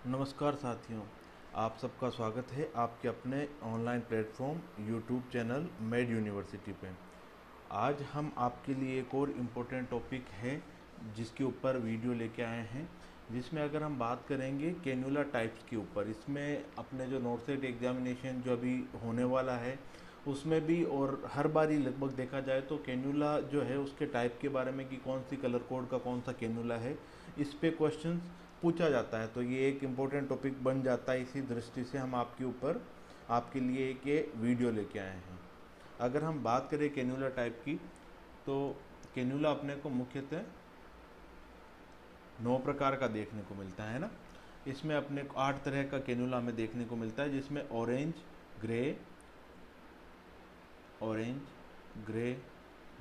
नमस्कार साथियों, आप सबका स्वागत है आपके अपने online platform YouTube channel made university पे। आज हम आपके लिए एक और इम्पोर्टेंट टॉपिक है जिसके ऊपर वीडियो लेके आए हैं, जिसमें अगर हम बात करेंगे कैन्युला टाइप्स के ऊपर। इसमें अपने जो नॉर्सेट एग्जामिनेशन जो अभी होने वाला है उसमें भी और हर बार ही लगभग देखा जाए तो कैन्युला जो है उसके टाइप के बारे में कि कौन सी कलर कोड का कौन सा कैन्युला है, इस पे क्वेश्चंस पूछा जाता है। तो ये एक इम्पोर्टेंट टॉपिक बन जाता है। इसी दृष्टि से हम आपके ऊपर आपके लिए एक ये वीडियो लेके आए हैं। अगर हम बात करें कैन्युला टाइप की, तो कैन्युला अपने को मुख्यतः 9 प्रकार का देखने को मिलता है ना। इसमें अपने को 8 तरह का कैन्युला हमें देखने को मिलता है, जिसमें orange, grey,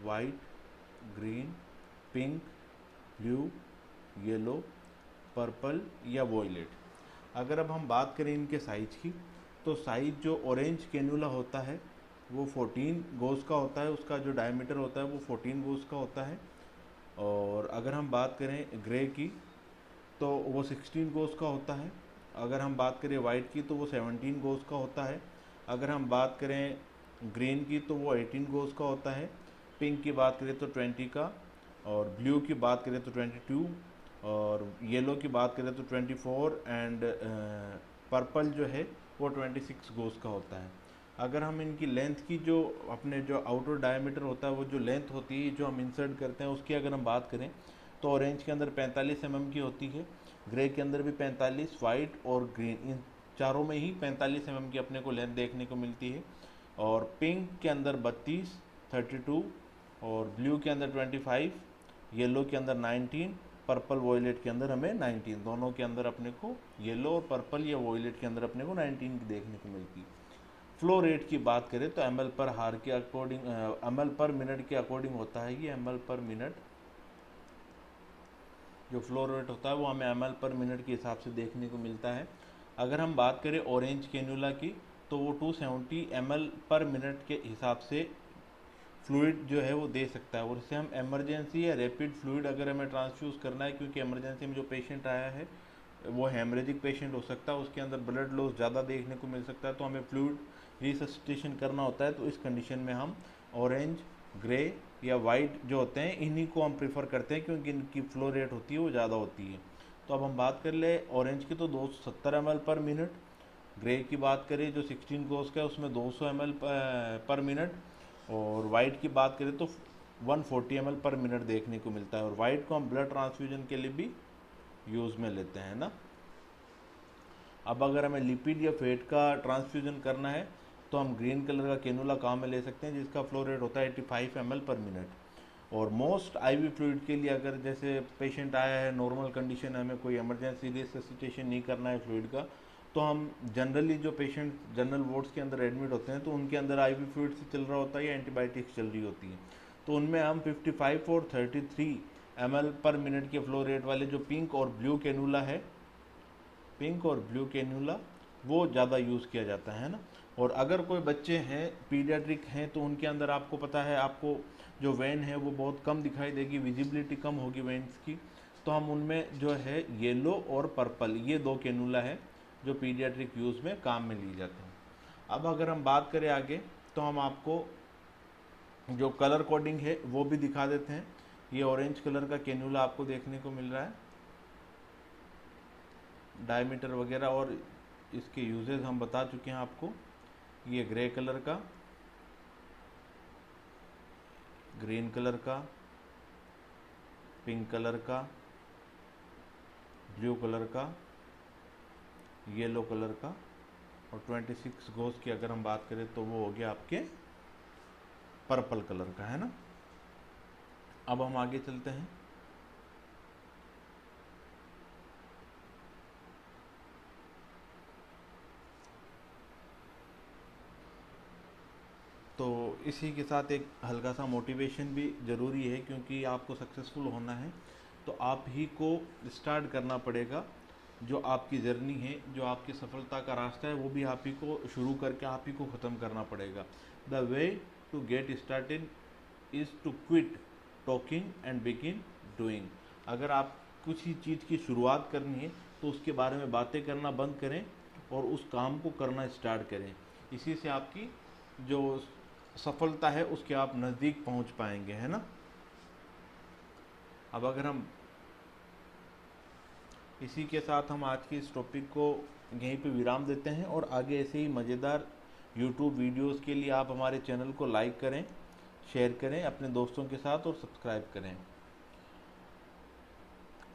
white, green, pink, blue, yellow, purple या वॉयलेट। अगर अब हम बात करें इनके साइज की, तो साइज जो ऑरेंज कैन्युला होता है वो 14 गोज का होता है, उसका जो डायमीटर होता है वो 14 गोज का होता है। और अगर हम बात करें ग्रे की तो वो 16 गोज का होता है। अगर हम बात करें वाइट की तो वो 17 गोज का होता है। अगर हम बात करें ग्रीन की तो वो 18 गोज का होता है। पिंक की बात करें तो 20 का, और ब्लू की बात करें तो 22, और येलो की बात करें तो 24, एंड पर्पल जो है वो 26 गोज का होता है। अगर हम इनकी लेंथ की, जो अपने जो आउटर डायमीटर होता है, वो जो लेंथ होती है जो हम इंसर्ट करते हैं उसकी अगर हम बात करें, तो ऑरेंज के अंदर 45 mm की होती है, ग्रे के अंदर भी 45, वाइट और ग्रीन, इन चारों में ही 45 mm की अपने को लेंथ देखने को मिलती है। और पिंक के अंदर 32, 32, और ब्लू के अंदर 25, येलो के अंदर 19, पर्पल वॉयलेट के अंदर हमें 19, दोनों के अंदर अपने को येलो और पर्पल या वॉयलेट के अंदर अपने को 19 की देखने को मिलती है। फ्लो रेट की बात करें तो ml पर हार के अकॉर्डिंग, ml पर मिनट के अकॉर्डिंग होता है। ये ml पर मिनट जो फ्लो रेट होता है वो हमें ml पर मिनट के हिसाब से देखने को मिलता है। अगर हम बात करें ऑरेंज कैन्युला की, तो वो 270 ml पर मिनट के हिसाब से फ्लूइड जो है वो दे सकता है। और इसे हम इमरजेंसी या रैपिड फ्लूइड अगर हमें ट्रांसफ्यूज़ करना है, क्योंकि इमरजेंसी में जो पेशेंट आया है वो हेमरेजिक पेशेंट हो सकता है, उसके अंदर ब्लड लॉस ज़्यादा देखने को मिल सकता है, तो हमें फ्लूइड रिससिटेशन करना होता है, तो इस कंडीशन में हम ऑरेंज, ग्रे या वाइट जो होते हैं इन्हीं को हम प्रीफर करते हैं, क्योंकि इनकी फ्लो रेट होती है वो ज़्यादा होती है। तो अब हम बात कर ले ऑरेंज की, तो 270 ml पर मिनट। ग्रे की बात करें जो 16 गोज का है उसमें 200 ml पर मिनट। और वाइट की बात करें तो 140 ml पर मिनट देखने को मिलता है। और वाइट को हम ब्लड ट्रांसफ्यूजन के लिए भी यूज़ में लेते हैं ना। अब अगर हमें लिपिड या फैट का ट्रांसफ्यूजन करना है, तो हम ग्रीन कलर का कैनुला काम में ले सकते हैं, जिसका फ्लो रेट होता है 85 ml पर मिनट। और मोस्ट आईवी फ्लूइड के लिए, अगर जैसे पेशेंट आया है नॉर्मल कंडीशन है, हमें कोई इमरजेंसी रिससिटेशन नहीं करना है फ्लूइड का, तो हम जनरली जो पेशेंट जनरल वार्ड्स के अंदर एडमिट होते हैं तो उनके अंदर आईवी फ्लूइड से चल रहा होता है या एंटीबायोटिक्स चल रही होती है, तो उनमें हम 55 और 33 ml पर मिनट के फ्लो रेट वाले जो पिंक और ब्लू कैन्यूला वो ज़्यादा यूज़ किया जाता है ना। और अगर कोई बच्चे हैं पीडियाट्रिक हैं तो उनके अंदर आपको पता है, आपको जो वेन है वो बहुत कम दिखाई देगी, विजिबिलिटी कम होगी वेन्स की, तो हम उनमें जो है येलो और पर्पल, ये 2 कैन्यूला है जो पीडियाट्रिक यूज़ में काम में लिए जाते हैं। अब अगर हम बात करें आगे, तो हम आपको जो कलर कोडिंग है वो भी दिखा देते हैं। ये ऑरेंज कलर का कैन्यूला आपको देखने को मिल रहा है, डायमीटर वगैरह और इसके यूजेस हम बता चुके हैं आपको। ये ग्रे कलर का, ग्रीन कलर का, पिंक कलर का, ब्लू कलर का, येलो कलर का, और 26 गोज की अगर हम बात करें तो वो हो गया आपके पर्पल कलर का, है ना। अब हम आगे चलते हैं। तो इसी के साथ एक हल्का सा मोटिवेशन भी ज़रूरी है, क्योंकि आपको सक्सेसफुल होना है तो आप ही को स्टार्ट करना पड़ेगा। जो आपकी जर्नी है, जो आपकी सफलता का रास्ता है, वो भी आप ही को शुरू करके आप ही को ख़त्म करना पड़ेगा। The way to get started is to quit talking and begin doing. अगर आप किसी चीज़ की शुरुआत करनी है तो उसके बारे में बातें करना बंद करें और उस काम को करना स्टार्ट करें। इसी से आपकी जो सफलता है उसके आप नज़दीक पहुंच पाएंगे, है ना। अब अगर हम इसी के साथ हम आज की इस टॉपिक को यहीं पे विराम देते हैं और आगे ऐसे ही मज़ेदार YouTube वीडियोस के लिए आप हमारे चैनल को लाइक करें, शेयर करें अपने दोस्तों के साथ और सब्सक्राइब करें।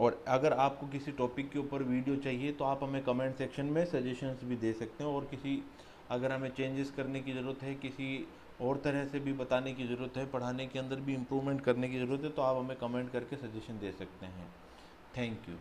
और अगर आपको किसी टॉपिक के ऊपर वीडियो चाहिए तो आप हमें कमेंट सेक्शन में सजेशंस भी दे सकते हैं, और किसी अगर हमें चेंजेस करने की ज़रूरत है, किसी और तरह से भी बताने की ज़रूरत है, पढ़ाने के अंदर भी इम्प्रूवमेंट करने की ज़रूरत है, तो आप हमें कमेंट करके सजेशन दे सकते हैं। Thank you.